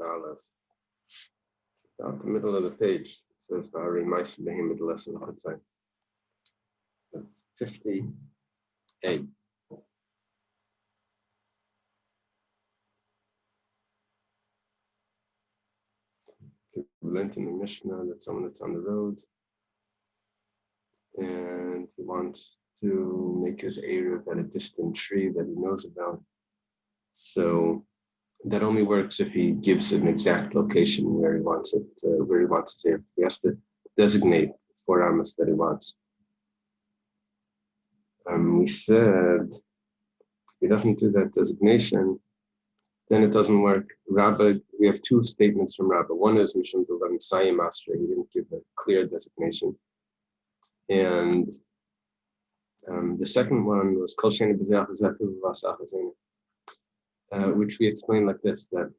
Aleph. It's about the middle of the page. It says V'harei Ma'aser Behema D'Lesel L'Chatzon. That's 50a. We learned in the Mishnah that someone that's on the road and he wants to make his Eruv at a distant tree that he knows about. So that only works if he gives an exact location where he wants it, to. He has to designate 4 amas that he wants. We said if he doesn't do that designation, then it doesn't work. Rabbah, we have 2 statements from Rabbah. One is Mishum D'Lev Sayim Astra. He didn't give a clear designation. And the second one was Kol Sheni B'Zeh Achazeh Afilu V'Asach Hazeh, which we explained like this, that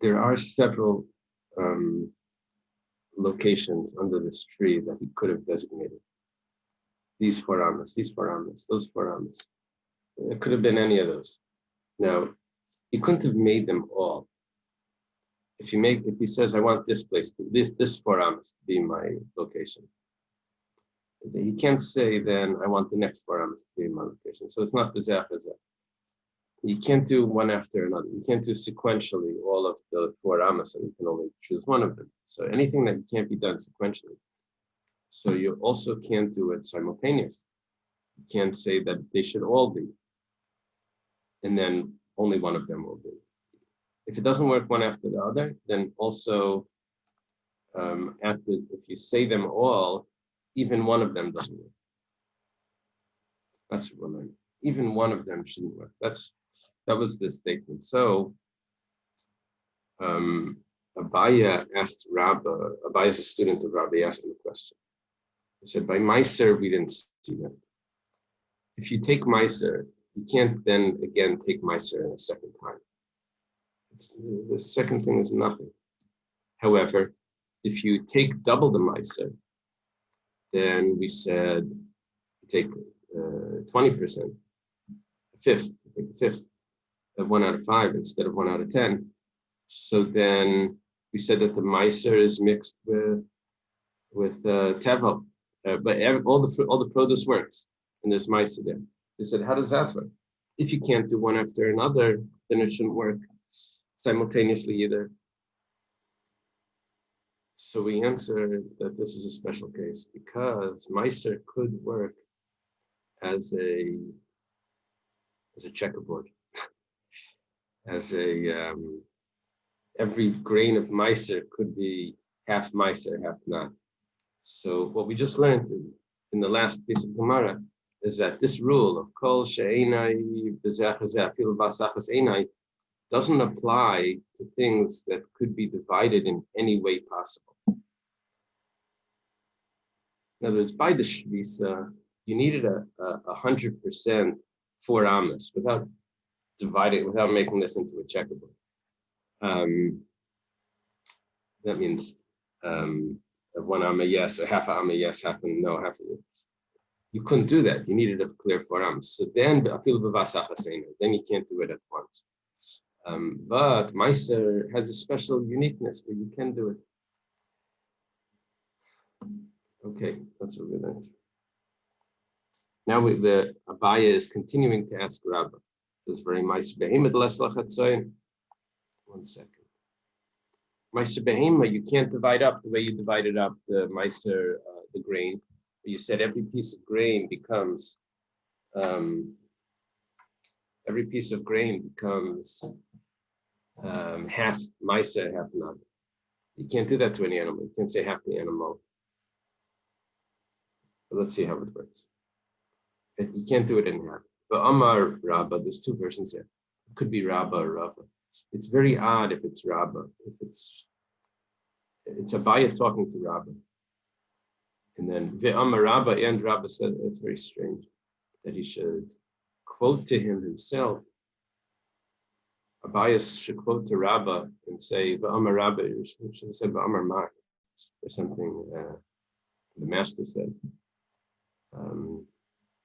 there are several locations under this tree that he could have designated. These 4 amas, those 4 amas. It could have been any of those. Now, he couldn't have made them all. If he says, I want this place, this 4 amas to be my location, he can't say then, I want the next 4 amas to be my location. So it's not B'Zeh Achazeh. You can't do one after another. You can't do sequentially all of the 4 amas, and you can only choose one of them. So anything that can't be done sequentially. So you also can't do it simultaneously. You can't say that they should all be, and then only one of them will be. If it doesn't work one after the other, then also if you say them all, even one of them doesn't work. That's what we're learning. Even one of them shouldn't work. That was the statement. So Abaya asked Rabbah, Abaya is a student of Rabbah, he asked him a question. He said, by Meiser, we didn't see that. If you take Meiser, you can't then again take Meiser a second time. The second thing is nothing. However, if you take double the Meiser, then we said take 20%, a fifth, of 1 out of 5 instead of 1 out of 10. So then we said that the Meiser is mixed with Tevel, but all the produce works, and there's Meiser there. They said, how does that work? If you can't do one after another, then it shouldn't work simultaneously either. So we answered that this is a special case because Meiser could work as a checkerboard, as every grain of Meiser could be half Meiser, half not. So what we just learned in the last piece of Gemara is that this rule of Kol She'enai B'Zeh Achazeh Afilu V'Asach Hazeh doesn't apply to things that could be divided in any way possible. In other words, by the Shvisa, you needed a 100% 4 amas without making this into a checkerboard. That means 1 amma yes, or half a amma yes, half a no, half a yes. You couldn't do that. You needed a clear 4 amas. So then you can't do it at once. But Meiser has a special uniqueness where you can do it. Okay, that's what we learned. Now the Abaya is continuing to ask Rabbah. This is very Meiser Behema D'Lesel L'Chatzon. 1 second. Meiser Behema, you can't divide up the way you divided up the Meiser, the grain. You said every piece of grain becomes half Meiser, half not. You can't do that to any animal. You can't say half the animal. But let's see how it works. You can't do it in half. But Amar Rabbah, there's 2 versions here. It could be Rabbah or Rava. It's very odd if it's Rabbah. If it's Abaya talking to Rabbah. And then Ve'amar Rabbah, and Rabbah said, it's very strange that he should quote to him himself. Abaya should quote to Rabbah and say, Ve'amar Rabbah, you should have said Ve'amar Mar, or something the master said.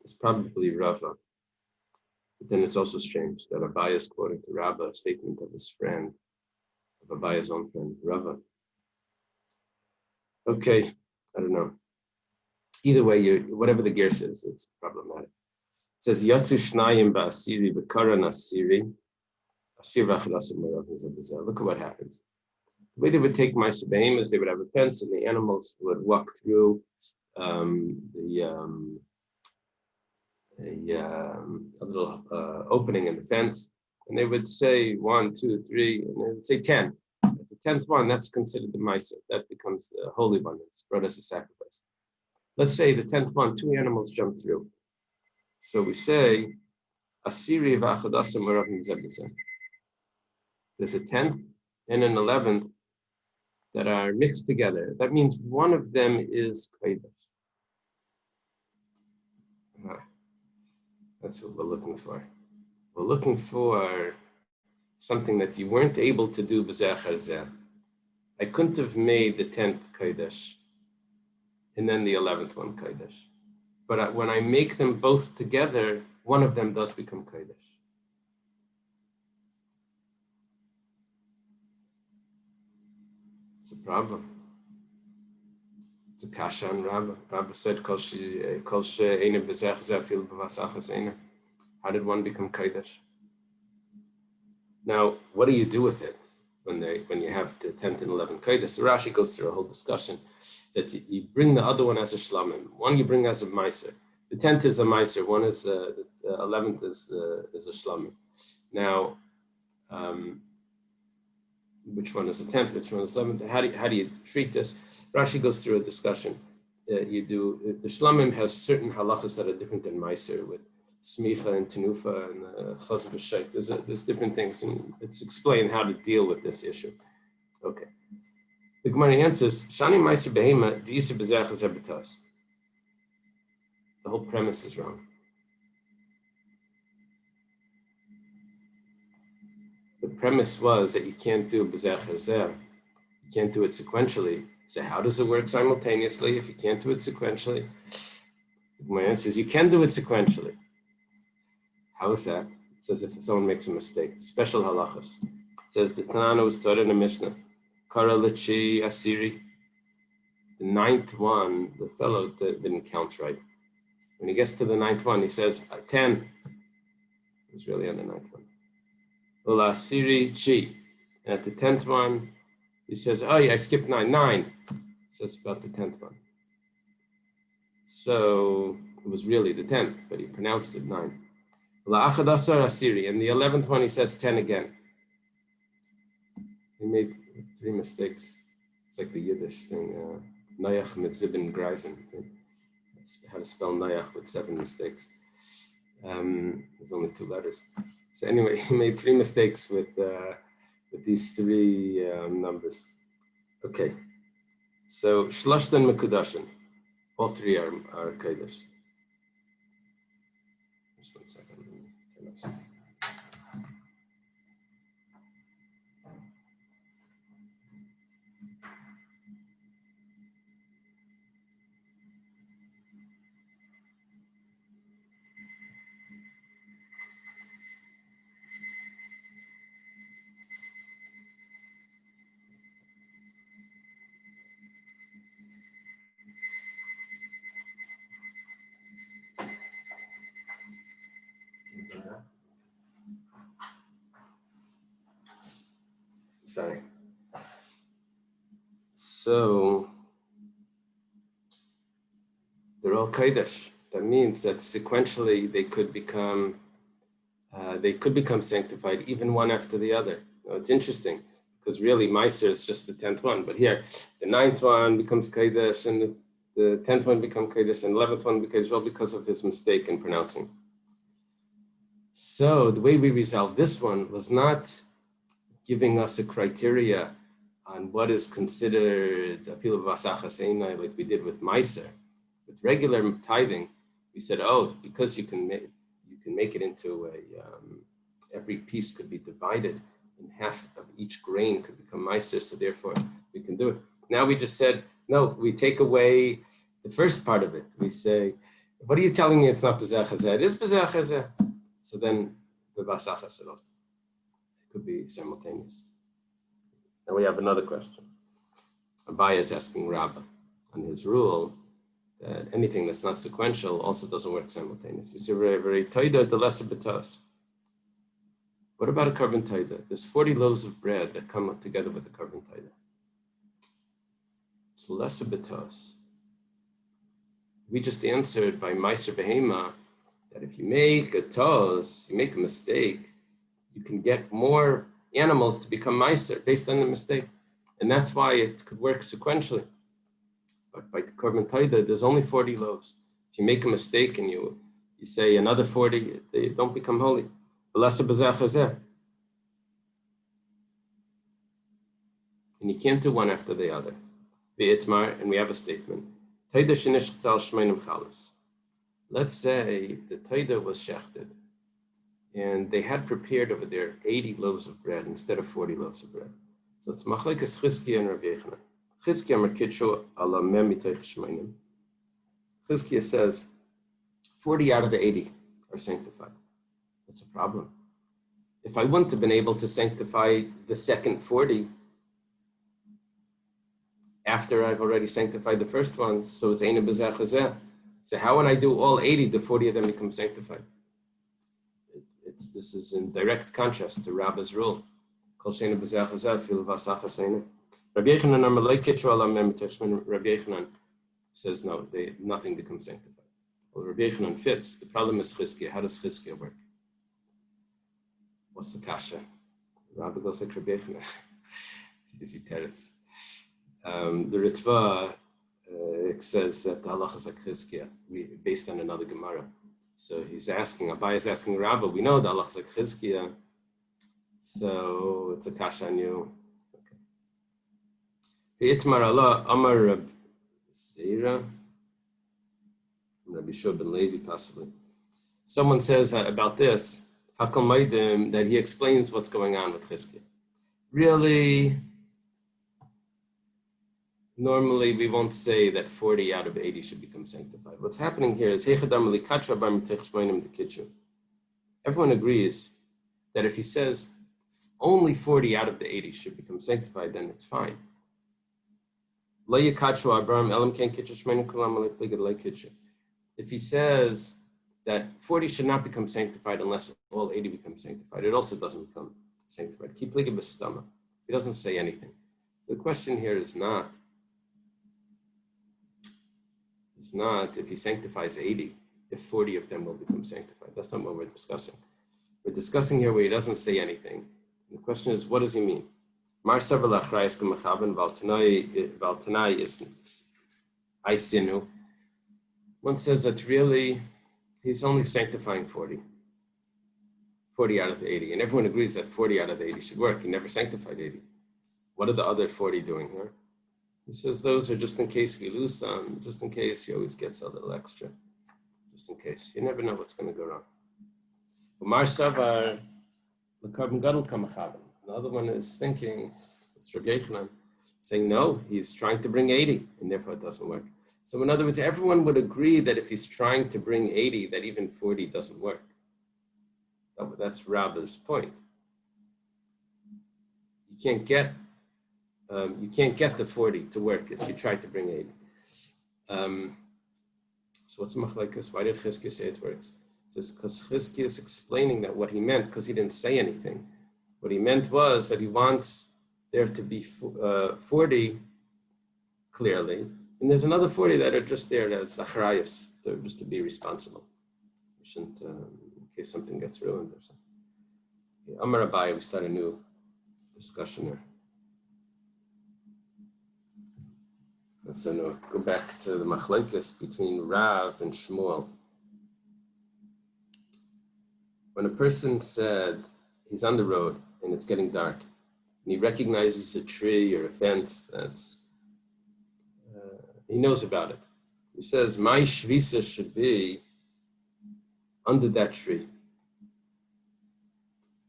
It's probably Rava. But then it's also strange that Abaye is quoting to Rabba a statement of his friend, of Abaye's own friend, Rava. Okay, I don't know. Either way, whatever the gear says, it's problematic. It says, Yatsu Shnayim Ba'asiri B'karan Asiri. Look at what happens. The way they would take my Sabaim is they would have a fence and the animals would walk through a little opening in the fence, and they would say 1, 2, 3, and they would say 10. At the 10th one, that's considered the Maisa. That becomes the holy one. It's brought as a sacrifice. Let's say the 10th one, 2 animals jump through. So we say, Asiri v'achadasim v'ravim zebizem. There's a 10th and an 11th that are mixed together. That means one of them is kodesh. That's what we're looking for. We're looking for something that you weren't able to do b'zechar zeh. I couldn't have made the 10th kodesh and then the 11th one kodesh. But when I make them both together, one of them does become kodesh. It's a problem. It's a kasha on Rabba. Rabba said, How did one become kodesh? Now, what do you do with it when you have the 10th and 11th kodesh? So Rashi goes through a whole discussion that you bring the other one as a shlamim. One you bring as a meiser. The 10th is a meiser. One is the 11th is a shlamim. Now, which one is the 10th? Which one is the 11th? How do you treat this? Rashi goes through a discussion. The shlamim has certain halachas that are different than meiser, with smicha and tenufa and chos b'sheik. There's different things, and it's explained how to deal with this issue. Okay. The Gemara answers, Shani meiser behema diisa b'zechar zebetas. The whole premise is wrong. The premise was that you can't do b'zechar zeh. You can't do it sequentially. So how does it work simultaneously if you can't do it sequentially? My answer is you can do it sequentially. How is that? It says if someone makes a mistake. Special halachas. It says the Tanana was taught in a Mishnah. Kara lechi asiri. The 9th one, the fellow didn't count right. When he gets to the 9th one, he says 10. It was really on the 9th one. Ula asiri chi. And at the 10th one, he says, oh yeah, I skipped 9. 9. So it's about the 10th one. So it was really the 10th, but he pronounced it 9. La achadasar asiri. And the 11th one, he says 10 again. He made 3 mistakes. It's like the Yiddish thing. Nayach mit 7 Greisen. How to spell Nayach with 7 mistakes. There's only 2 letters. So anyway, he made 3 mistakes with these 3 numbers. Okay. So Shlashtan Mekudashin. All 3 are kodesh. Just 1 second. Let me turn up something. Sorry. So they're all kodesh. That means that sequentially they could become sanctified, even one after the other. Now, it's interesting because really Meiser is just the 10th one, but here the 9th one becomes kodesh, and the 10th one becomes kodesh, and the 11th one becomes well because of his mistake in pronouncing. So the way we resolved this one was not giving us a criteria on what is considered a fil v'asachas einai, like we did with Meiser. With regular tithing, we said, oh, because you can make it into every piece could be divided, and half of each grain could become Meiser, so therefore we can do it. Now we just said, no, we take away the first part of it. We say, what are you telling me it's not b'zechar zeh? It is b'zechar zeh. So then the Vasachas it could be simultaneous. Now we have another question. Abaye is asking Rabba on his rule that anything that's not sequential also doesn't work simultaneously. You see, very taida the lesser betas. What about a carbon taida? There's 40 loaves of bread that come up together with a carbon taida. It's lesser betas. We just answered by Meiser Behema that if you make a tos, you make a mistake, you can get more animals to become Meiser based on the mistake. And that's why it could work sequentially. But by the carbon taida, there's only 40 loaves. If you make a mistake and you say another 40, they don't become holy. And you can't do one after the other. And we have a statement. Let's say the taida was shechted, and they had prepared over there 80 loaves of bread instead of 40 loaves of bread. So it's machlekes Chizkiya and Rabbi Yochanan. Chizkiya merkitsho ala mem mitoich shmeinim. Chizkiya says 40 out of the 80 are sanctified. That's a problem. If I wouldn't have been able to sanctify the second 40 after I've already sanctified the first one, so it's eina b'zeh chazeh. So how when I do all 80, the 40 of them become sanctified? This is in direct contrast to Rabba's rule. Rabbi Yochanan says no, nothing becomes sanctified. Well, Rabbi Yochanan fits. The problem is Chizkiya. How does Chizkiya work? What's the kasha? Rabbi goes like Rabbi Yochanan. It's easy teretz. The Ritva says that the halacha is like Chizkiya, based on another Gemara. So he's asking, Abaye is asking Rabba, we know the halacha is like Chizkiya, so it's a kasha on you. Itmar Allah Amar Rab Zera, Rabbi Shua ben Levi possibly. Someone says about this, Hakal Maidim, that he explains what's going on with Chizkiya. Really, normally we won't say that 40 out of 80 should become sanctified. What's happening here is everyone agrees that if he says only 40 out of the 80 should become sanctified, then it's fine. If he says that 40 should not become sanctified unless all 80 become sanctified, it also doesn't become sanctified. He doesn't say anything. The question here is not if he sanctifies 80, if 40 of them will become sanctified. That's not what we're discussing. We're discussing here where he doesn't say anything. And the question is, what does he mean? One says that really he's only sanctifying 40 out of the 80. And everyone agrees that 40 out of the 80 should work. He never sanctified 80. What are the other 40 doing here? He says those are just in case we lose some, just in case he always gets a little extra, just in case. You never know what's going to go wrong. Another one is thinking, it's Rabbi Yochanan, saying no, he's trying to bring 80, and therefore it doesn't work. So in other words, everyone would agree that if he's trying to bring 80, that even 40 doesn't work. That's Rabba's point. You can't get the 40 to work if you try to bring 80. So what's machlekes? Why did Chizkiya say it works? It says because Chizkiya is explaining that what he meant, because he didn't say anything. What he meant was that he wants there to be 40 clearly, and there's another 40 that are just there as achrayas, just to be responsible. We shouldn't, in case something gets ruined or something. Amar Abaye, we start a new discussion here. So now go back to the machlekes between Rav and Shmuel. When a person said he's on the road and it's getting dark, and he recognizes a tree or a fence that's, he knows about it. He says, my shvisa should be under that tree.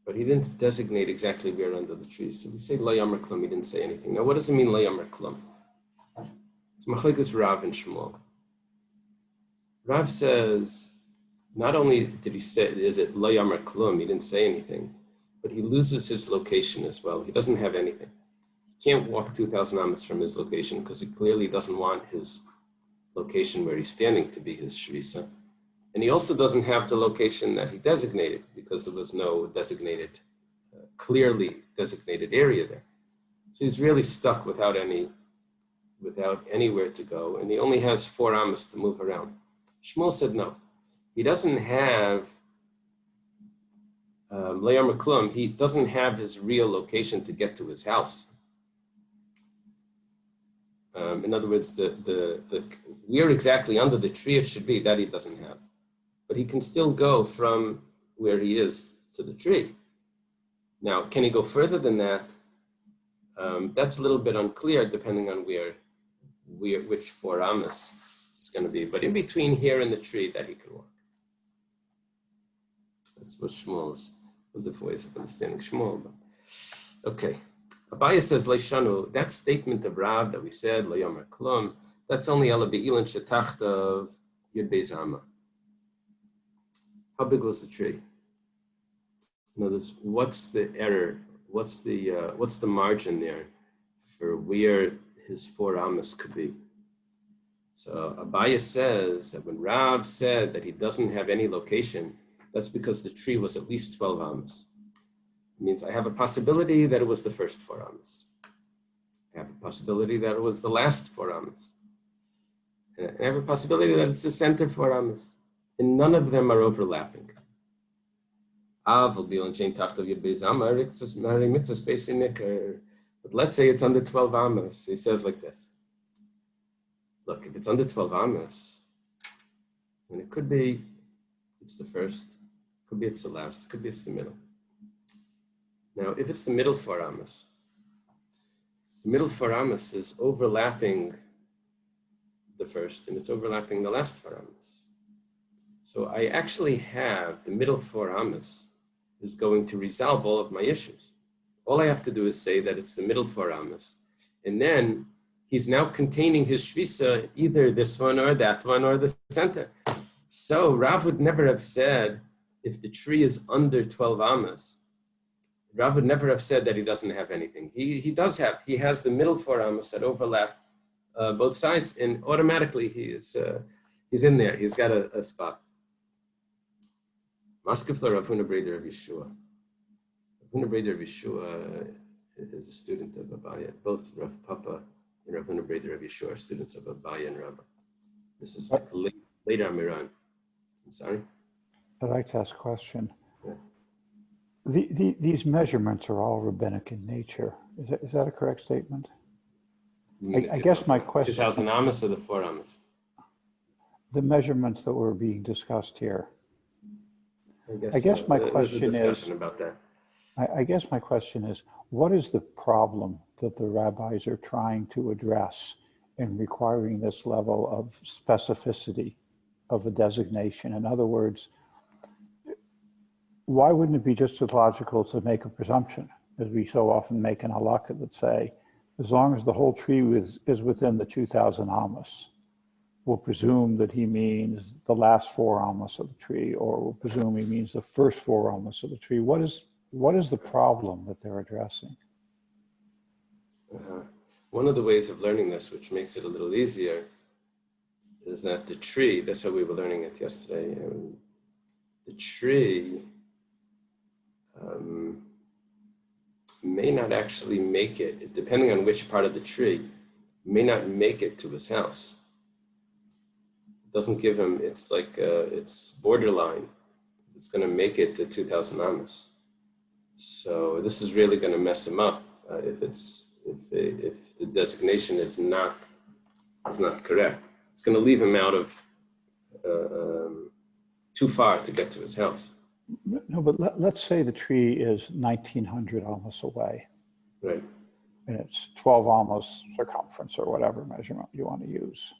But he didn't designate exactly where under the tree. So we say lo yamar klum, he didn't say anything. Now what does it mean lo yamar klum? It's machlekes Rav and Shmuel. Rav says not only did he say, is it lo yamar klum, he didn't say anything, but he loses his location as well. He doesn't have anything. He can't walk 2,000 amas from his location because he clearly doesn't want his location where he's standing to be his shvisa. And he also doesn't have the location that he designated because there was no designated, clearly designated area there. So he's really stuck without anywhere to go, and he only has 4 amas to move around. Shmuel said no. He doesn't have Le'ar Maklum, he doesn't have his real location to get to his house. In other words, where exactly under the tree it should be, that he doesn't have. But he can still go from where he is to the tree. Now, can he go further than that? That's a little bit unclear depending on which 4 amas it's going to be. But in between here and the tree, that he can walk. That's what Shmuel's was the voice of understanding Shmuel. But, okay. Abaya says, Leishanu, that statement of Rav that we said, Lo Yamar Klum, that's only Ela Be'ilan Shetachtav Yud Beis Hama. How big was the tree? In other words, what's the error? What's the margin there for where his 4 amas could be? So Abaya says that when Rav said that he doesn't have any location, that's because the tree was at least 12 amas. It means I have a possibility that it was the first 4 amas. I have a possibility that it was the last 4 amas. And I have a possibility that it's the center 4 amas. And none of them are overlapping. But let's say it's under 12 amas. He says like this. Look, if it's under 12 amas, then it could be it's the first, could be it's the last, could be it's the middle. Now, if it's the middle 4 amas, the middle 4 amas is overlapping the first and it's overlapping the last 4 amas. So I actually have the middle 4 amas is going to resolve all of my issues. All I have to do is say that it's the middle 4 amas. And then he's now containing his shvisa, either this one or that one or the center. So Rav would never have said, if the tree is under 12 amas, Rav would never have said that he doesn't have anything. He has the middle 4 amas that overlap both sides, and automatically he's in there. He's got a spot. Maskefler Rav Huna Breder of Yeshua. Rav Huna Breder of Yeshua is a student of Abaya. Both Rav Papa and Rav Huna Breder of Yeshua are students of Abaya and Rabbah. This is like later Amiran. I'm sorry? I'd like to ask a question. Yeah. These measurements are all rabbinic in nature. Is that a correct statement? I guess my question... 2,000 amas or the 4 amas? The measurements that were being discussed here. I guess my question is... There's a discussion about that. I guess my question is, what is the problem that the rabbis are trying to address in requiring this level of specificity of a designation? In other words, why wouldn't it be just as logical to make a presumption, as we so often make in halakha, that say, as long as the whole tree is within the 2,000 amas, we'll presume that he means the last 4 amas of the tree, or we'll presume he means the first 4 amas of the tree. What is the problem that they're addressing? One of the ways of learning this, which makes it a little easier, is that the tree, that's how we were learning it yesterday, the tree may not actually make it, depending on which part of the tree, may not make it to his house. It doesn't give him, it's like, it's borderline. It's going to make it to 2,000 amas. So this is really going to mess him up if the designation is not correct. It's going to leave him out of too far to get to his house. No, but let's say the tree is 1,900 amas away. Right. And it's 12 amas circumference or whatever measurement you want to use.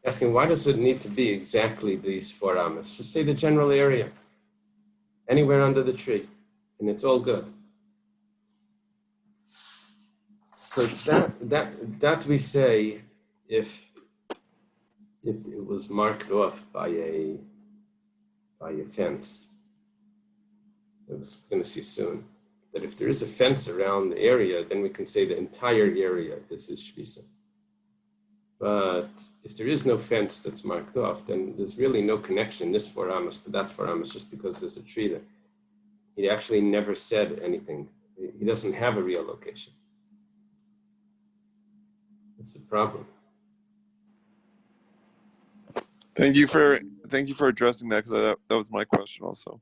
Asking, why does it need to be exactly these 4 amas? Just say the general area, anywhere under the tree, and it's all good. So that we say, if it was marked off by by a fence. We're going to see soon that if there is a fence around the area, then we can say the entire area is his shvisa. But if there is no fence that's marked off, then there's really no connection, this 4 amos to that 4 amos, just because there's a tree there. He actually never said anything. He doesn't have a real location. That's the problem. Thank you for addressing that, because that was my question also.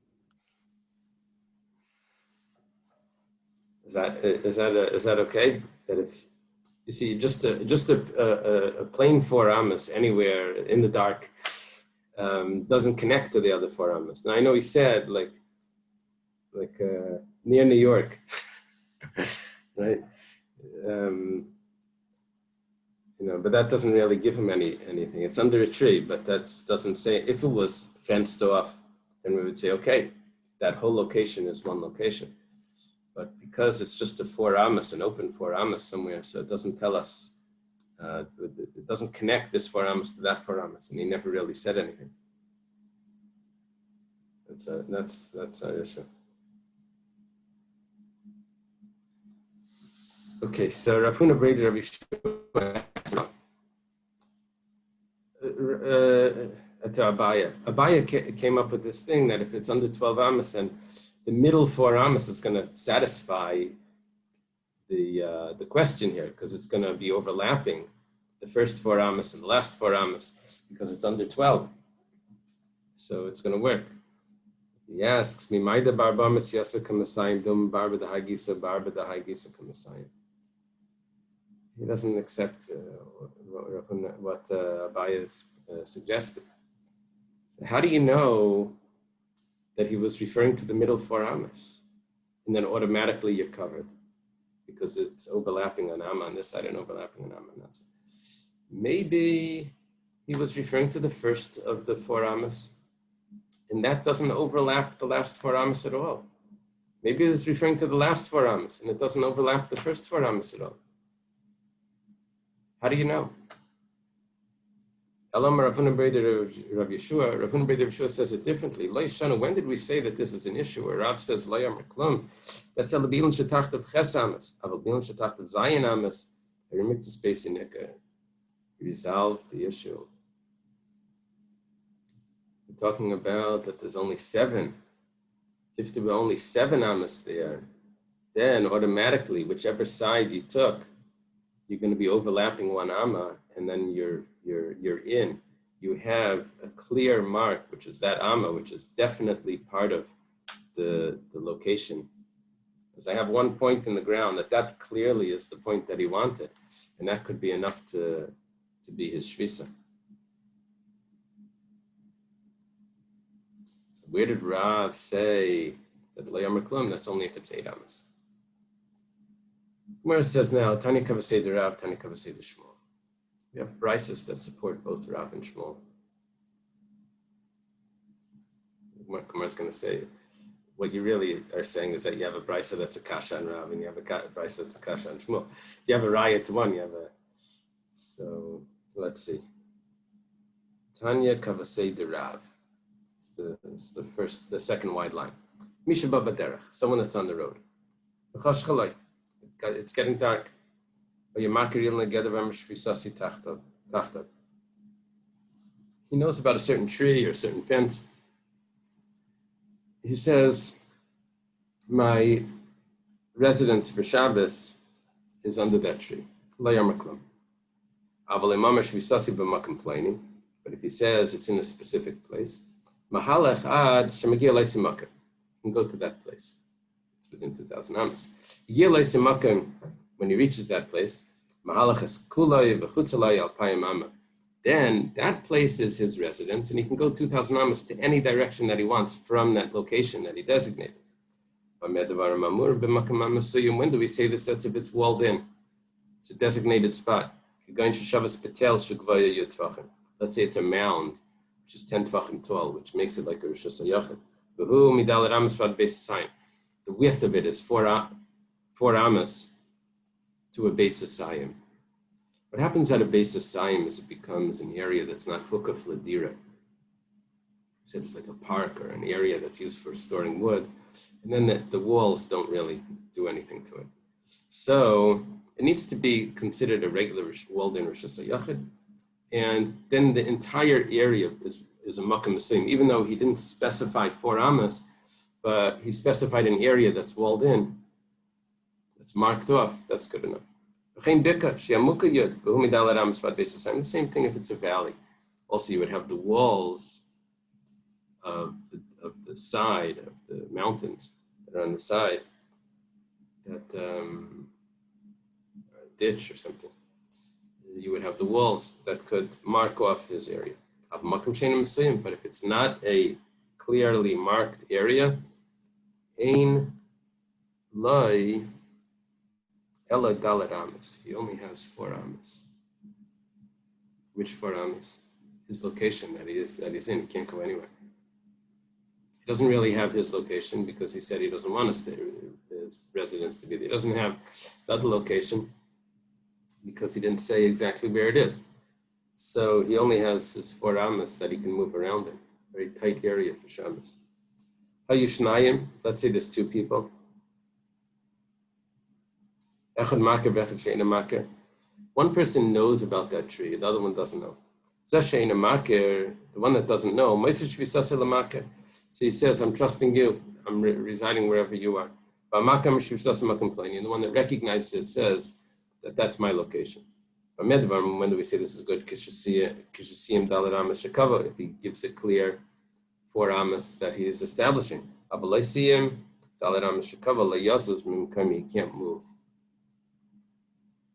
Is that okay? That if you see just a plain 4 amos anywhere in the dark doesn't connect to the other 4 amos. Now I know he said like near New York, right? But that doesn't really give him anything. It's under a tree, but that doesn't say. If it was fenced off, then we would say, okay, that whole location is one location. But because it's just a 4 amos, an open 4 amos somewhere, so it doesn't tell us, it doesn't connect this 4 amos to that 4 amos, and he never really said anything. That's our issue. Okay, so Rav Huna Breder Rabbi Yeshua to Abaya. Abaya came up with this thing that if it's under 12 amos, and the middle 4 amos is going to satisfy the question here, because it's going to be overlapping the first 4 amos and the last 4 amos, because it's under 12. So it's going to work. He asks me, "Maida barba mitziasa kamasayim dum barba the hagisa barba the hagisa kamasayim." He doesn't accept what Abaya suggested. So how do you know that he was referring to the middle 4 amos? And then automatically you're covered, because it's overlapping an amma on this side and overlapping an amma on that side. Maybe he was referring to the first of the 4 amos, and that doesn't overlap the last 4 amos at all. Maybe he was referring to the last 4 amos, and it doesn't overlap the first 4 amos at all. How do you know? Elam Rav Huna Breder Rav Yeshua. Rav Huna Breder Rav Yeshua says it differently. When did we say that this is an issue? Where Rav says Lo Yamar Klum. That's El Bilin Shetachtav Ches Amos. Aval Bilin Shetachtav Zayin Amos. Remit the space in Nika. Resolved the issue. We're talking about that there's only 7. If there were only 7 amos there, then automatically, whichever side you took, you're going to be overlapping 1 amma, and then you're in. You have a clear mark, which is that amma, which is definitely part of the location. Because I have 1 point in the ground that clearly is the point that he wanted, and that could be enough to be his shvisa. So where did Rav say that Lo Yamar Klum? That's only if it's 8 amos. Gemara says now, Tanya Kavasei de Rav, Tanya Kavasei de Shmuel. We have brises that support both Rav and Shmuel. Gemara is going to say, what you really are saying is that you have a brisa that's a kasha on Rav, and you have a brisa that's a kasha on Shmuel. If you have a raya to one, you have a... So, let's see. Tanya Kavasei de Rav. It's the second wide line. Misha Baba Derech, someone that's on the road. It's getting dark. He knows about a certain tree or a certain fence. He says, my residence for Shabbos is under that tree. But if he says it's in a specific place, you can go to that place. It's within 2,000 amos. When he reaches that place, then that place is his residence, and he can go 2,000 amos to any direction that he wants from that location that he designated. When do we say this? That's if it's walled in. It's a designated spot. Let's say it's a mound, which is 10 tvachim tall, which makes it like a Rosh Hashanah. The width of it is 4 amos to a base of Sayim. What happens at a base of Sayim is it becomes an area that's not hukaf ladira. He said it's like a park or an area that's used for storing wood. And then the walls don't really do anything to it. So it needs to be considered a regular walled-in Rosh Hashanah. And then the entire area is a Makom Mesuyim, even though he didn't specify 4 amas, but he specified an area that's walled in, that's marked off. That's good enough. The same thing if it's a valley. Also, you would have the walls of the side of the mountains that are on the side, that ditch or something. You would have the walls that could mark off his area. But if it's not a clearly marked area, Ein Lai Ela Dalet Amas. He only has 4 amas. Which 4 amas? His location that he's in. He can't go anywhere. He doesn't really have his location because he said he doesn't want his residence to be there. He doesn't have the other location because he didn't say exactly where it is. So he only has his 4 amas that he can move around in. Very tight area for Shabbos. Hayushnayim, let's say there's 2 people. Echad maker, v'echad she'ena maker. One person knows about that tree, the other one doesn't know. Zeh she'ena maker, the one that doesn't know, ma'aser shvisaseh lamaker. So he says, I'm trusting you. I'm residing wherever you are. And the one that recognizes it says that that's my location. When do we say this is good? If he gives it clear 4 amas that he is establishing. He can't move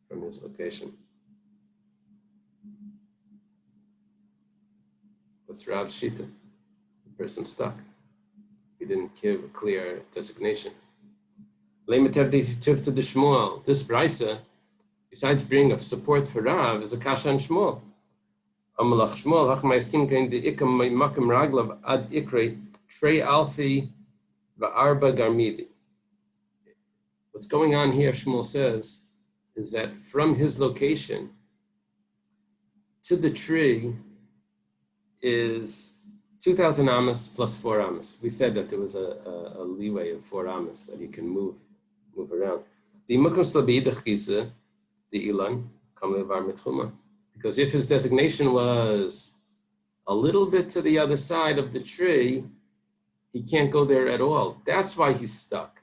from his location. What's Rav Shita? The person stuck. He didn't give a clear designation. This brisa, besides bringing up support for Rav, is a kasha and Shmuel. What's going on here, Shmuel says, is that from his location to the tree is 2,000 amas plus 4 amas. We said that there was a leeway of 4 amas that he can move around. The ilan because if his designation was a little bit to the other side of the tree, he can't go there at all. That's why he's stuck,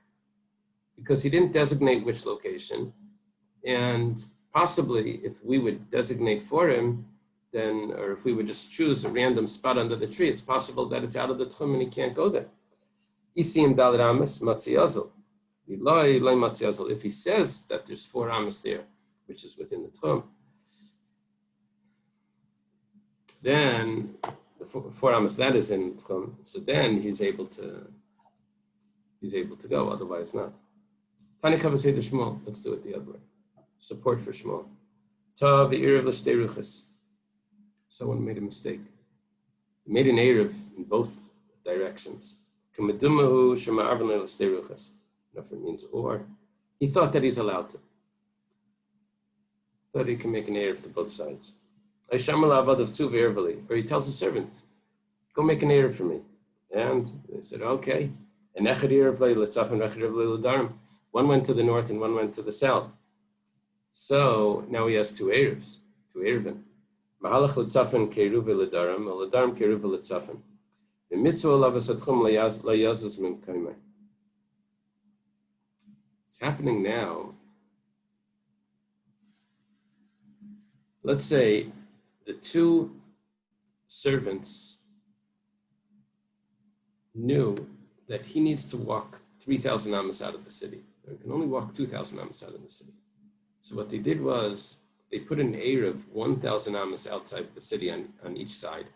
because he didn't designate which location. And possibly if we would designate for him, then, or if we would just choose a random spot under the tree, it's possible that it's out of the tchum and he can't go there. Isim dalet amas matziyazel. If he says that there's 4 amas there, which is within the tchum, then the 4 amas that is in tchum, so then he's able to go. Otherwise, not. Tani Chavasei de Shmuel. Let's do it the other way. Support for Shmuel. Ta v'irav l'shtei ruchas. Someone made a mistake. He made an Eruv in both directions. K'medumahu shema'arvan l'shtei ruchas. If it means or, he thought that he's allowed to. Thought he can make an Eruv to both sides. Or he tells the servant, go make an Eruv for me. And they said, okay. And one went to the north and one went to the south. So now he has 2 Eruvs, 2 Eiruvin. Mahalach l'tzafen keiruve l'daram, l'daram keiruve l'tzafen. V'mitzvah lavas atchum layazaz min kaimai. It's happening now. Let's say the 2 servants knew that he needs to walk 3,000 amas out of the city. He can only walk 2,000 amas out of the city. So what they did was they put an Eruv 1,000 amas outside the city on each side.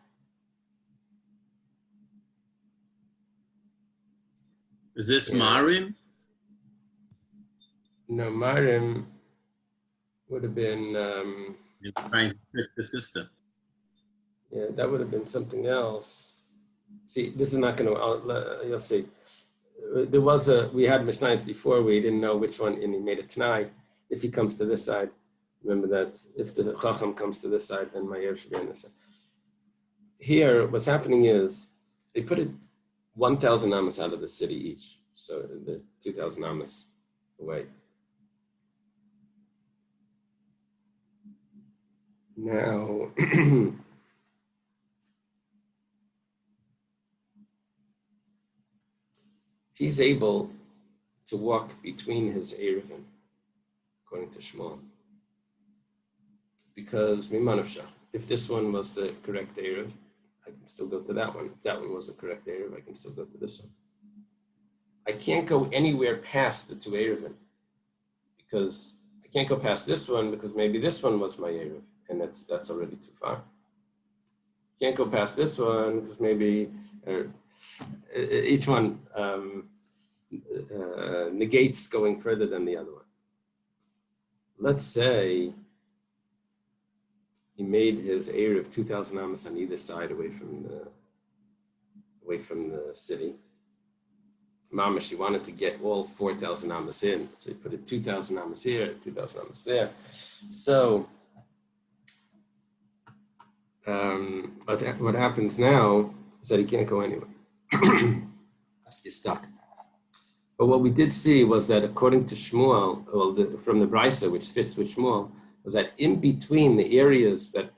Is this Marim? No, Marim would have been... You're trying to trick the system. Yeah, that would have been something else. See, this is not going to... you'll see. We had Mishnayos before, we didn't know which one, and he made a Tanai. If he comes to this side, remember that if the Chacham comes to this side, then my Eruv should be on this side. Here, what's happening is They put it 1,000 amas out of the city each. So they're 2,000 amas away. Now, he's able to walk between his Eiruvin, according to Shmuel. Because if this one was the correct Eruv, I can still go to that one. If that one was the correct Eruv, I can still go to this one. I can't go anywhere past the two Eruvin, because I can't go past this one because maybe this one was my Eruv, and that's already too far. Can't go past this one because maybe each one negates going further than the other one. Let's say he made his Eruv 2,000 amas on either side away from the city. Mamash, he wanted to get all 4,000 amas in, so he put a 2,000 amas here, 2,000 amas there. So what happens now is that he can't go anywhere. He's stuck. But what we did see was that according to Shmuel, from the Brisa, which fits with Shmuel, was that in between the areas that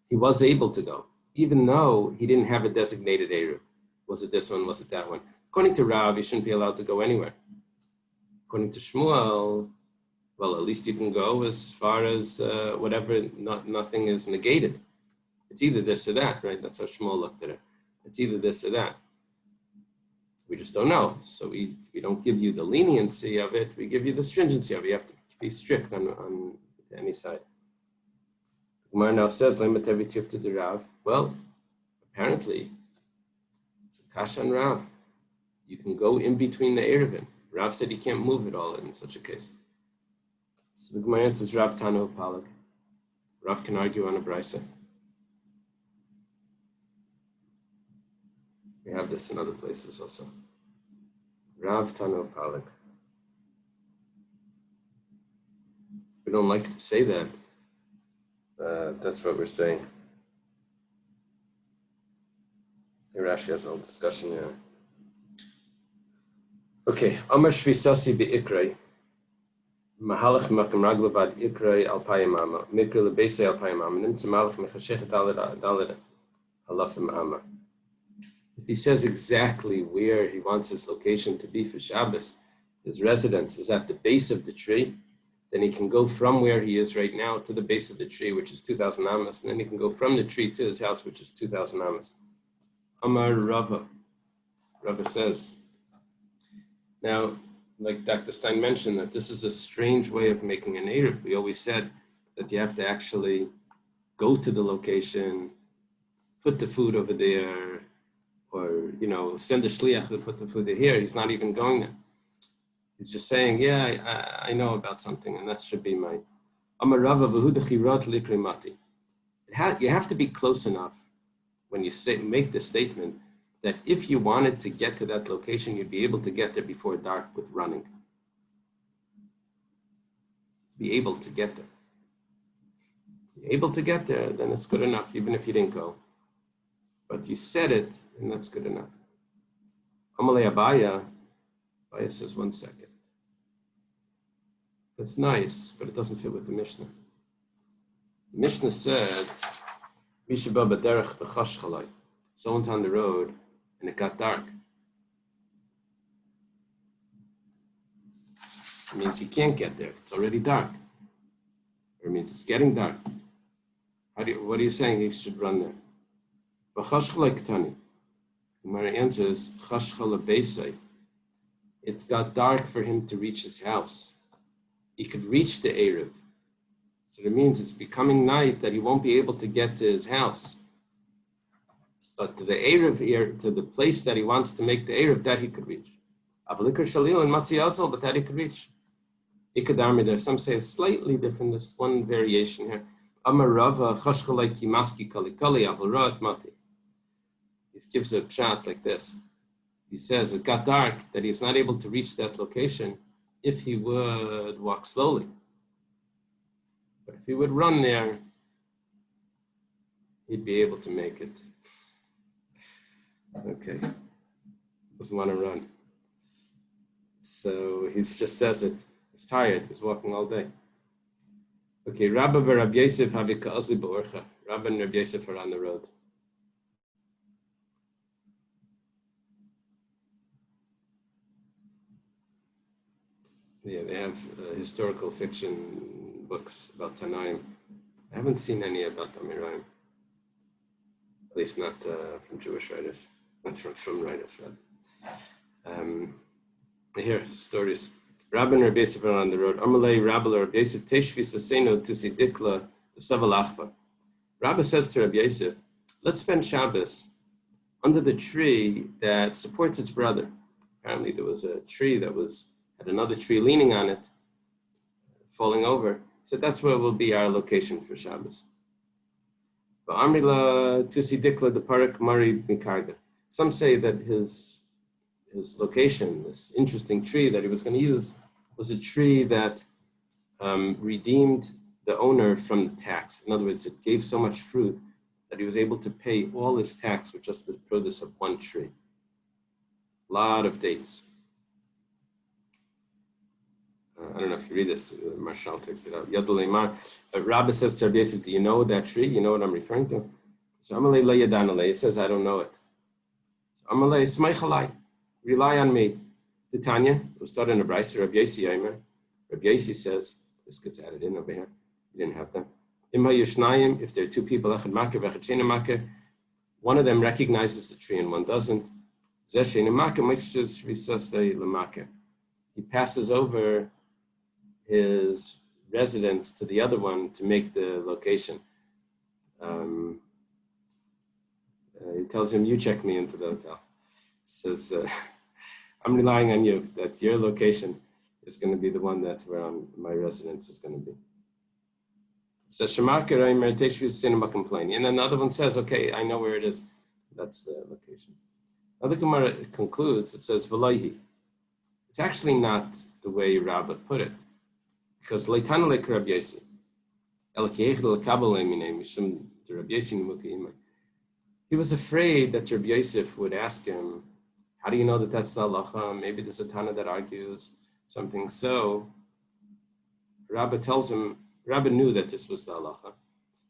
he was able to go, even though he didn't have a designated Eruv, was it this one, was it that one? According to Rav, you shouldn't be allowed to go anywhere. According to Shmuel, well, at least you can go as far as nothing is negated. It's either this or that, right? That's how Shmuel looked at it. It's either this or that. We just don't know. So we don't give you the leniency of it. We give you the stringency of it. You have to be strict on any side. Gemara now says, well, apparently, it's a kasha and Rav. You can go in between the Eiruvin. Rav said you can't move it all in such a case. So the Gemara answers, Rav Tano Palag. Rav can argue on a brisa. We have this in other places also. Rav Tano Palag. We don't like to say that. That's what we're saying. Here Rashi has a whole discussion here. Okay, Amar Shvisasi Be'ikrai. Mahalach Makam Raglavad Ikrai Alpayamama. Mikra Lebese Alpayamama. Nimtza Malach Mechashechet Dalada. Alafim Amma. If he says exactly where he wants his location to be for Shabbos, his residence is at the base of the tree, then he can go from where he is right now to the base of the tree, which is 2,000 amas, and then he can go from the tree to his house, which is 2,000 amas. Amar Rava. Rava says, now, like Dr. Stein mentioned, that this is a strange way of making an Eruv. We always said that you have to actually go to the location, put the food over there, or, send a shliach to put the food here. He's not even going there. He's just saying, yeah, I know about something, and that should be my Amar Rava v'hu dechirat likri mati. You have to be close enough when you make the statement that if you wanted to get to that location, you'd be able to get there before dark with running. Be able to get there. You're able to get there, then it's good enough, even if you didn't go. But you said it, and that's good enough. Amalei Abaya says, 1 second. That's nice, but it doesn't fit with the Mishnah. The Mishnah said, Mishabah b'derech b'chash chalai. Someone's on the road, and it got dark. It means he can't get there. It's already dark. Or it means it's getting dark. What are you saying he should run there? B'chash chalai k'tani. The Gemara answers, chash chalai beisai. It got dark for him to reach his house. He could reach the Eruv. So it means it's becoming night that he won't be able to get to his house. But to the Eruv here, to the place that he wants to make the Eruv, that he could reach. Avalikar Shalil and Matzi Azal, but that he could reach. Ikadarmi there. Some say it's slightly different. There's one variation here. Amar Rava Chashchalai Kimaski Kalikali Avarat Mati. He gives a shot like this. He says it got dark, that he's not able to reach that location if he would walk slowly. But if he would run there, he'd be able to make it. Okay. Doesn't want to run. So he just says it. He's tired. He's walking all day. Okay, Rabba and Rabbi Yosef Havi Ka'azli Ba'orcha. Rabba and Rabbi Yosef are on the road. Yeah, they have historical fiction books about Tanaim. I haven't seen any about Amirayim. At least not from Jewish writers. Not from writers, rather. Here, stories. Rabbi and Rabbi Yosef are on the road. Amalei Rabbi Rabbi Yosef Teshvi Saseno Tusi Dikla Savalachva. Rabbi says to Rabbi Yosef, let's spend Shabbos under the tree that supports its brother. Apparently there was a tree that had another tree leaning on it, falling over. So that's where will be our location for Shabbos. Amrila Tusi Dikla the Parak Mari Mikarga. Some say that his location, this interesting tree that he was going to use, was a tree that redeemed the owner from the tax. In other words, it gave so much fruit that he was able to pay all his tax with just the produce of one tree. A lot of dates. I don't know if you read this, Marshall takes it out. Rabbi says to Rabbi Yosef, do you know that tree? You know what I'm referring to? So Amalei lo yadanalei, he says, I don't know it. So Amalei smeichalai, rely on me. The Tanya, we'll start in a brisa, Rabbi Yossi Aimer. Rabbi Yossi says, this gets added in over here. You didn't have that. If there are two people, one of them recognizes the tree and one doesn't. He passes over his residence to the other one to make the location. He tells him, you check me into the hotel. He says, I'm relying on you, that your location is going to be the one that's where my residence is going to be. So and another one says, okay, I know where it is. That's the location. Now the Gemara concludes, it says, V'loihi. It's actually not the way Rabbah put it. Because Leitana lek Rabbi Yossi. He was afraid that Rabbi Yosef would ask him, how do you know that that's the halacha? Maybe there's a Tana that argues something. So Rabbah tells him, Rabbah knew that this was the halacha.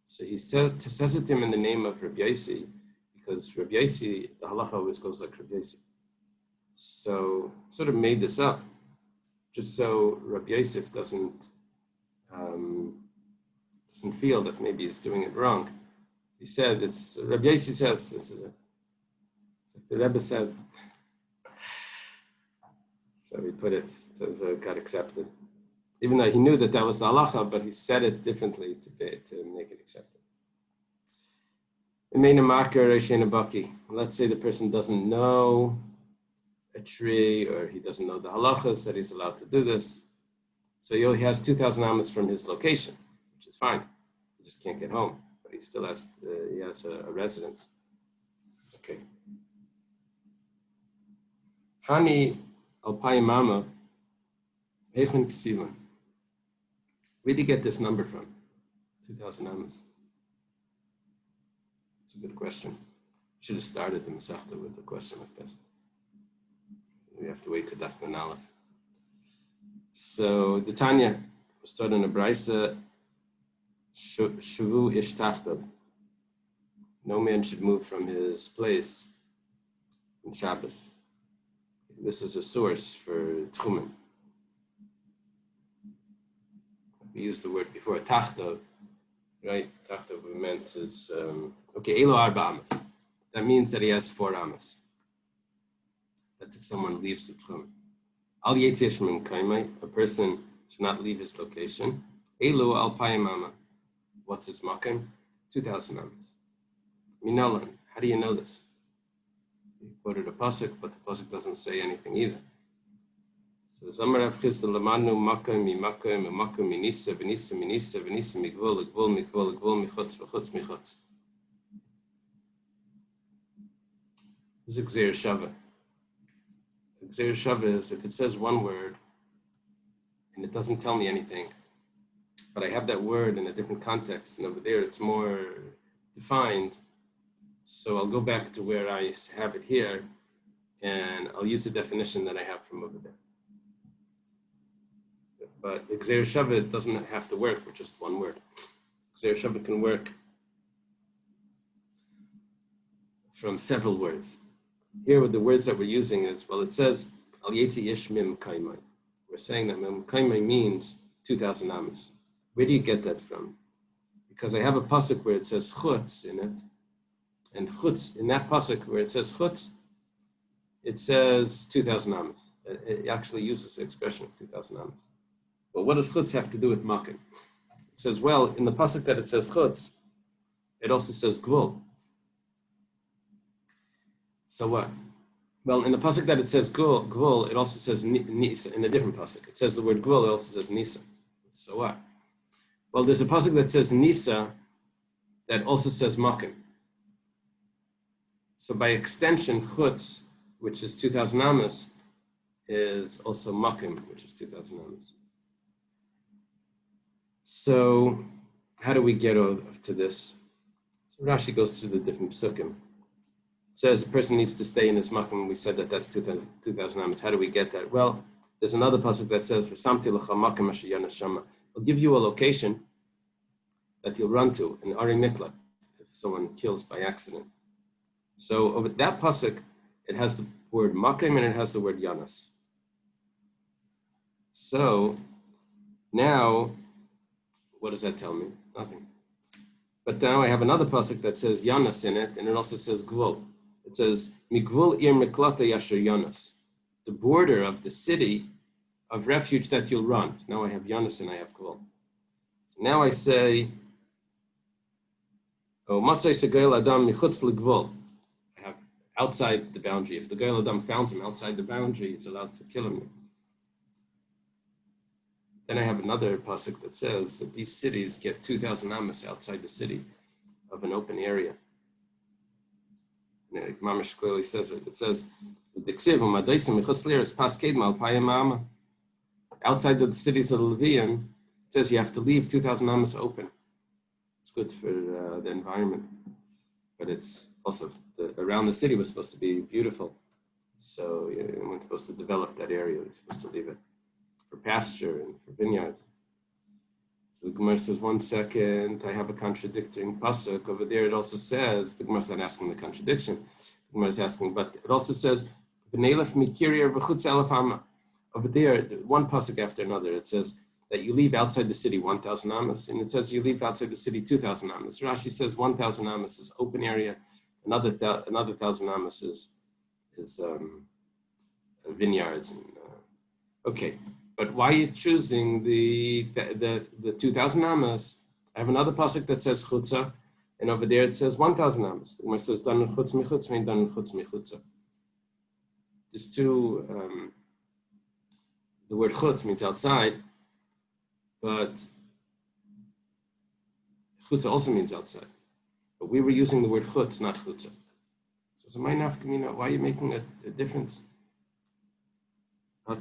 So he says it to him in the name of Rabbi Yossi, because Rabbi Yossi, the halacha always goes like Rabbi Yossi. So sort of made this up, just so Rabbi Yosef doesn't feel that maybe he's doing it wrong. He said, Rabbi Yossi says, this is it. It's like the Rebbe said. So he put it, so it got accepted. Even though he knew that that was the halacha, but he said it differently to make it accepted. Let's say the person doesn't know a tree, or he doesn't know the halachas that he's allowed to do this. So he has 2,000 amas from his location, which is fine. He just can't get home, but he still has a residence. Okay. Hani alpai mama heichen ksiva. Where did you get this number from? 2,000 amas. It's a good question. Should have started the Masechta with a question like this. We have to wait to Daf Yomi Warriors. So the Tanya, we start in a brisa. Shuvu ish tachtav. No man should move from his place in Shabbos. This is a source for tchumen. We used the word before, tachtav, right? Tachtav we meant is, elo arba amas. That means that he has 4 amas. That's if someone leaves the tchum. Al yetzish min kaimai, a person should not leave his location. Elu al payim ama. What's his makim? 2,000 amas. Minalan, how do you know this? You quoted a pasuk, but the pasuk doesn't say anything either. So Zamar Rav Chisda lamanu makim mi makim minisa v'nisa minisa v'nisa migvul l'gvul migvul l'gvul michutz v'chutz michutz. This is Gzeir Shava. Gzeir Shava is if it says one word and it doesn't tell me anything, but I have that word in a different context, and over there it's more defined, So I'll go back to where I have it here, and I'll use the definition that I have from over there. But Gzeir Shavit doesn't have to work with just one word. Gzeir Shavit can work from several words. Here, with the words that we're using is, well, it says, Al Yetzi Ish Mim Kaimai. We're saying that Mim Kaimai means 2,000 amas. Where do you get that from? Because I have a pasuk where it says chutz in it, and chutz, in that pasuk where it says chutz, it says 2,000 amas. It actually uses the expression of 2,000 amas. But what does chutz have to do with makim? It says, well, in the pasuk that it says chutz, it also says gvul. So what? Well, in the pasuk that it says gvul, it also says nisa. In a different pasuk, it says the word gvul, it also says nisa. So what? Well, there's a pasuk that says nisa that also says makim. So by extension, chutz, which is 2,000 amas, is also makim, which is 2,000 amas. So how do we get to this? So Rashi goes through the different psukim. It says a person needs to stay in his makom. We said that that's 2,000 amas. How do we get that? Well, there's another pasuk that says, "V'samti lecha makom asher yana shama." I'll give you a location that you'll run to in Ari Miklat if someone kills by accident. So over that pasuk, it has the word makom and it has the word yanas. So now, what does that tell me? Nothing. But now I have another pasuk that says yanas in it, and it also says gvul. It says migvul ir miklata yasher yanas, the border of the city of refuge that you'll run. Now I have yanas and I have gvul. So now I say, oh matzai segail adam michutz legvul. I have outside the boundary. If the gail adam found him outside the boundary, he's allowed to kill him. Then I have another pasuk that says that these cities get 2,000 amas outside the city of an open area. And Mamash clearly says it. It says, outside of the cities of the Levian, it says you have to leave 2,000 amas open. It's good for the environment. But it's also, around the city was supposed to be beautiful. So you weren't supposed to develop that area. You're supposed to leave it for pasture and for vineyards. So the Gemara says, 1 second, I have a contradicting pasuk. Over there it also says, the Gemara's not asking the contradiction. The Gemara is asking, but it also says, over there, one pasuk after another, it says that you leave outside the city 1,000 amas, and it says you leave outside the city 2,000 amas. Rashi says 1,000 amas is open area, another 1,000 amas is vineyards. And, okay. But why are you choosing the 2,000 amas? I have another pasuk that says chutza, and over there it says 1,000 amas. The Gemara says dan chutz michutz and dan chutz michutza. There's two. The word chutz means outside, but chutza also means outside. But we were using the word chutz, not chutza. So my nafkamina, why are you making a difference? This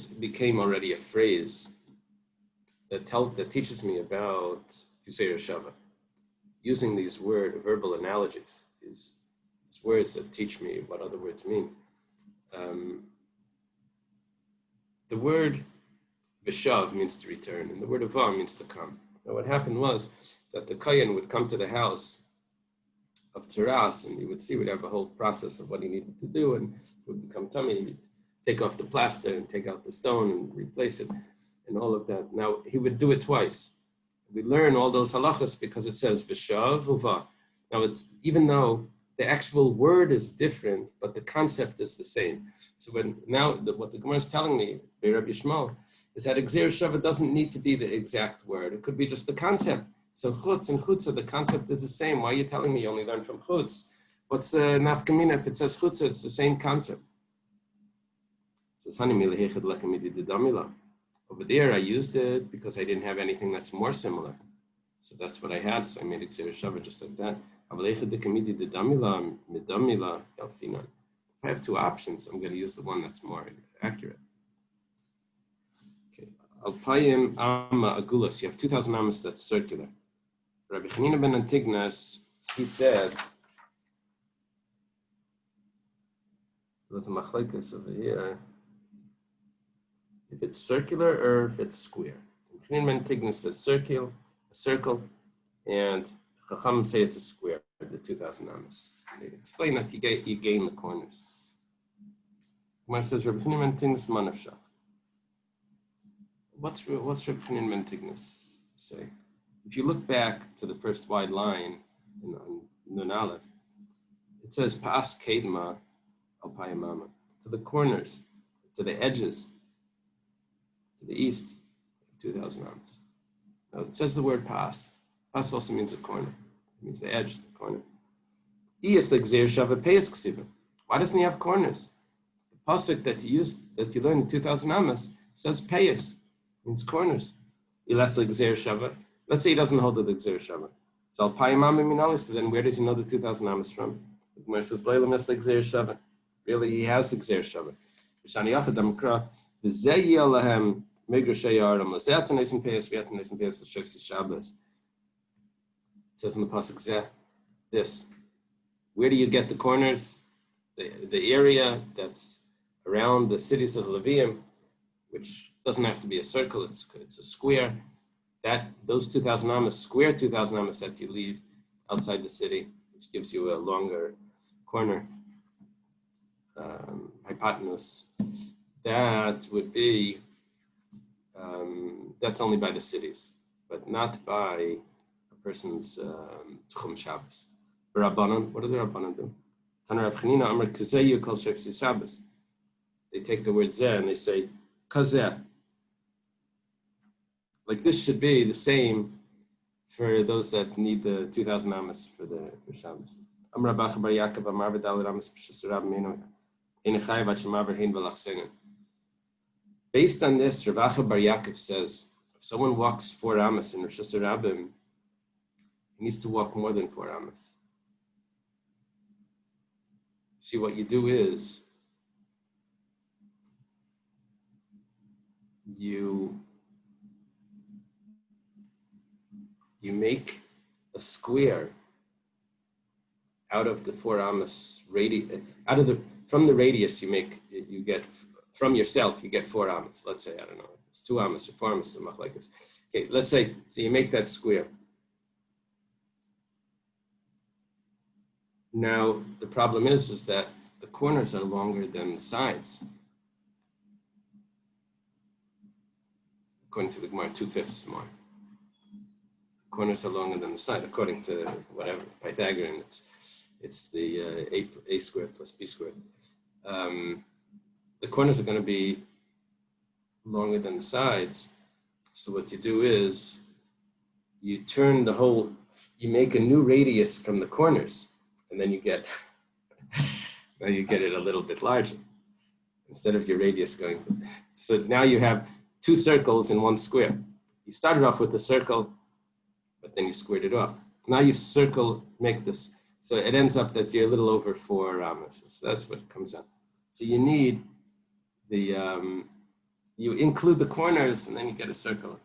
became already a phrase that teaches me about Gzeir Shavit, using these verbal analogies, these words that teach me what other words mean. The word Vishav means to return, and the word Ava means to come. Now what happened was that the Kayan would come to the house of Tzaras, and he would have a whole process of what he needed to do, and it would become tummy. He'd take off the plaster and take out the stone and replace it, and all of that. Now he would do it twice. We learn all those halachas because it says v'shav uva. Now it's, even though the actual word is different, but the concept is the same. So what the Gemara is telling me, Rabbi Yishmael, is that Gzeir Shavit doesn't need to be the exact word. It could be just the concept. So chutz and chutzah, the concept is the same. Why are you telling me you only learn from chutz? What's the nafkamina? If it says chutzah, it's the same concept. It says, over there, I used it because I didn't have anything that's more similar. So that's what I had. So I made Gzeir Shavit just like that. If I have two options, I'm going to use the one that's more accurate. Okay. Alpayim Amma Agulas. You have 2,000 Amas that's circular. Rabbi Chanina ben Antignas, he said, there was a machlekes over here, if it's circular or if it's square. Chanina ben Antignas says a circle, and Chacham say it's a square, the 2,000 Amas. They explain that you gain the corners. When it says Rabbi Chanina ben Antignas manavshach. What's Rabbi Chanina ben Antignas say? If you look back to the first wide line in Nun Aleph, it says Pas Kedma Al Payamama, to the corners, to the edges, to the east, 2,000 Amas. Now it says the word Pas. Pas also means a corner. It means the edge, the corner. Why doesn't he have corners? The pasuk that you learn in 2,000 Amas says Payas, means corners. Let's say he doesn't hold the Gzer Shava. So Al Payamama Minali, so then where does he know the 2,000 Amas from? The Gemara says, Leila Mes Gzer Shava. Really, he has the Gzer Shava. Shani Yachad Amkra, V'zeh Yelahem Migrashei Yaram, L'zeh Atanesim Payas, V'atanesim Payas, L'shevsi Shabbos. It says in the pasuk Zeh, this. Where do you get the corners? The area that's around the cities of Levium, which doesn't have to be a circle, it's a square. Those 2,000 Amas, square 2,000 Amas that you leave outside the city, which gives you a longer corner, hypotenuse, that would be, that's only by the cities, but not by a person's Tchum Shabbos. Rabbanan, what do the Rabbanan do? Taner Rav Chanina Amar Kazeyu Kol Shefsi Shabbos. They take the word Zeh and they say Kazeh. Like this should be the same for those that need the 2,000 Amas for Shabbos. Amar Rabba Bar Yaakov Amar V'Dalet Amas B'Shus Rab Menu Einachai Vat Shema Berhin V'Lachseinu. Based on this, Rabba Bar Yaakov says, if someone walks 4 Amas in Rosh Hashanah, he needs to walk more than 4 Amas. See, what you do is you make a square out of the 4 Amas radius. From the radius you get from yourself, you get 4 Amas. Let's say, I don't know, it's 2 Amas or 4 Amas or machlekes. Okay, let's say, so you make that square. Now, the problem is that the corners are longer than the sides. According to the Gemara, 2/5 more. The corners are longer than the side. According to whatever, Pythagorean, it's the a squared plus b squared. The corners are going to be longer than the sides. So what you do is you make a new radius from the corners. And then you get it a little bit larger instead of your radius going. So now you have 2 circles in 1 square. You started off with a circle, but then you squared it off. Now you make this. So it ends up that you're a little over 4 Amas. So that's what comes out. So you need you include the corners and then you get a circle.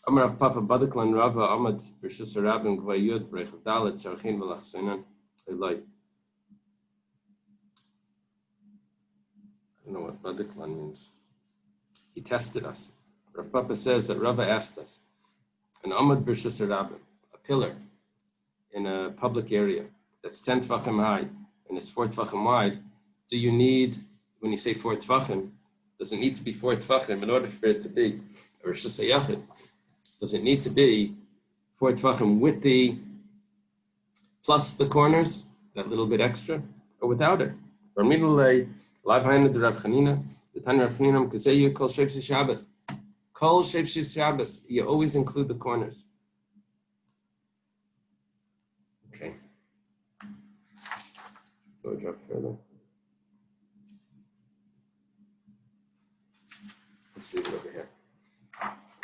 Amar Rav Papa Badaklan Rava Amad B'Shus Rabin Gvayud B'Rechav Dalet Tzarchin V'Lachsenan. I don't know what Badiklan means. He tested us. Rav Papa says that Rava asked us, an Amad B'Shus Rabin, a pillar in a public area that's 10 Tvachim high and it's 4 Tvachim wide, do you need, when you say 4 Tvachim, does it need to be 4 Tvachim in order for it to be a Rosh Hashanah? Does it need to be 4 Tvachim with the plus the corners, that little bit extra, or without it? Kol Shefsi Shabbos. Kol Shefsi Shabbos. You always include the corners. Okay. Go a drop further. Let's leave it over here.